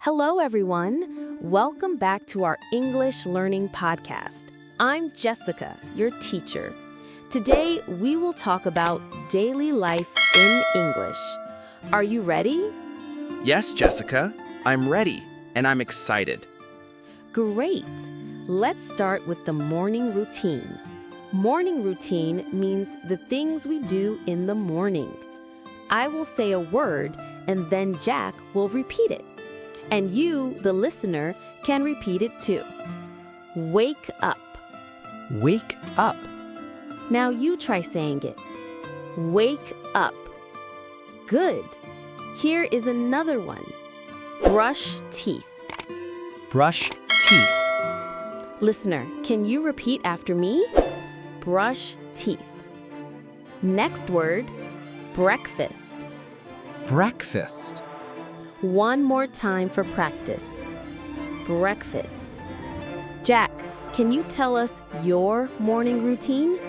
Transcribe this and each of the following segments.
Hello, everyone. Welcome back to our English Learning Podcast. I'm Jessica, your teacher. Today, we will talk about daily life in English. Are you ready? Yes, Jessica, I'm ready, and I'm excited. Great. Let's start with the morning routine. Morning routine means the things we do in the morning. I will say a word, and then Jack will repeat it. And you, the listener, can repeat it too. Wake up. Wake up. Now you try saying it. Wake up. Good. Here is another one. Brush teeth. Brush teeth. Listener, can you repeat after me? Brush teeth. Next word, breakfast. Breakfast. One more time for practice. Breakfast. Jack, can you tell us your morning routine?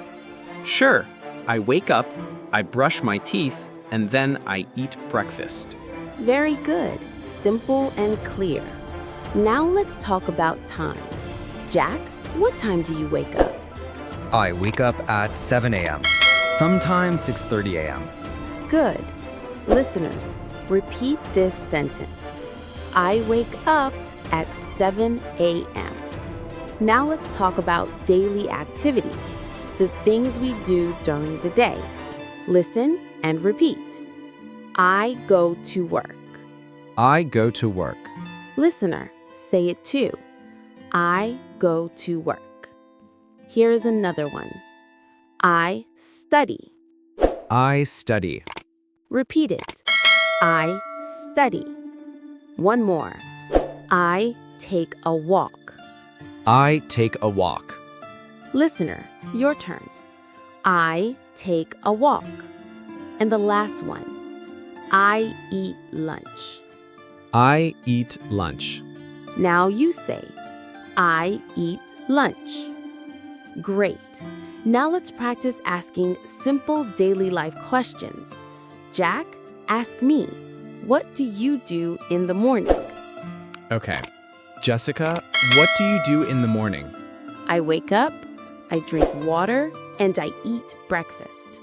Sure. I wake up, I brush my teeth, and then I eat breakfast. Very good. Simple and clear. Now let's talk about time. Jack, what time do you wake up? I wake up at 7 a.m., sometimes 6:30 a.m. Good. Listeners, repeat this sentence. I wake up at 7 a.m. Now let's talk about daily activities, the things we do during the day. Listen and repeat. I go to work. I go to work. Listener, say it too. I go to work. Here is another one. I study. I study. Repeat it. I study. One more. I take a walk. I take a walk. Listener, your turn. I take a walk. And the last one. I eat lunch. I eat lunch. Now you say, I eat lunch. Great. Now let's practice asking simple daily life questions. Jack, ask me, what do you do in the morning? Okay. Jessica, what do you do in the morning? I wake up, I drink water, and I eat breakfast.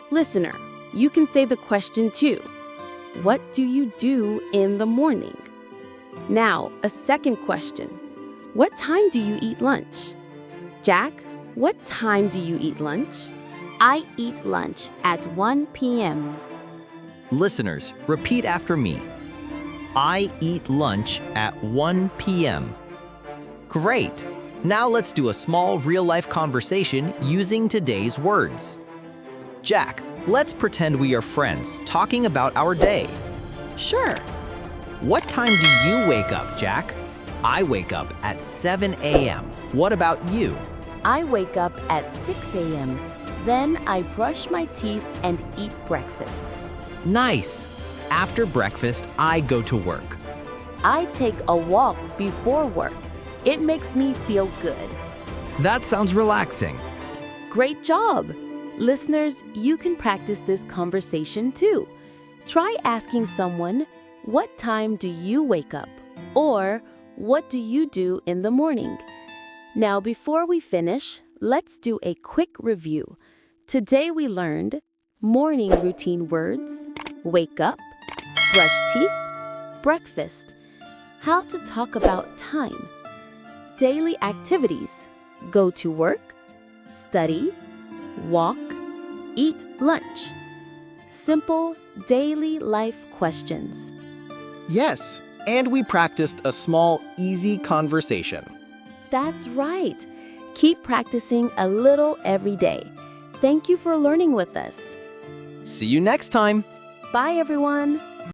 Listener, you can say the question too. What do you do in the morning? Now, a second question. What time do you eat lunch? Jack, what time do you eat lunch? I eat lunch at 1 p.m. Listeners, repeat after me. I eat lunch at 1 p.m. Great! Now let's do a small real-life conversation using today's words. Jack, let's pretend we are friends talking about our day. Sure. What time do you wake up, Jack? I wake up at 7 a.m. What about you? I wake up at 6 a.m. Then I brush my teeth and eat breakfast. Nice! After breakfast, I go to work. I take a walk before work. It makes me feel good. That sounds relaxing. Great job! Listeners, you can practice this conversation too. Try asking someone, what time do you wake up? Or, what do you do in the morning? Now, before we finish, let's do a quick review. Today we learned morning routine words, wake up, brush teeth, breakfast, how to talk about time, daily activities, go to work, study, walk, eat lunch, simple daily life questions. Yes, and we practiced a small, easy conversation. That's right. Keep practicing a little every day. Thank you for learning with us. See you next time. Bye, everyone.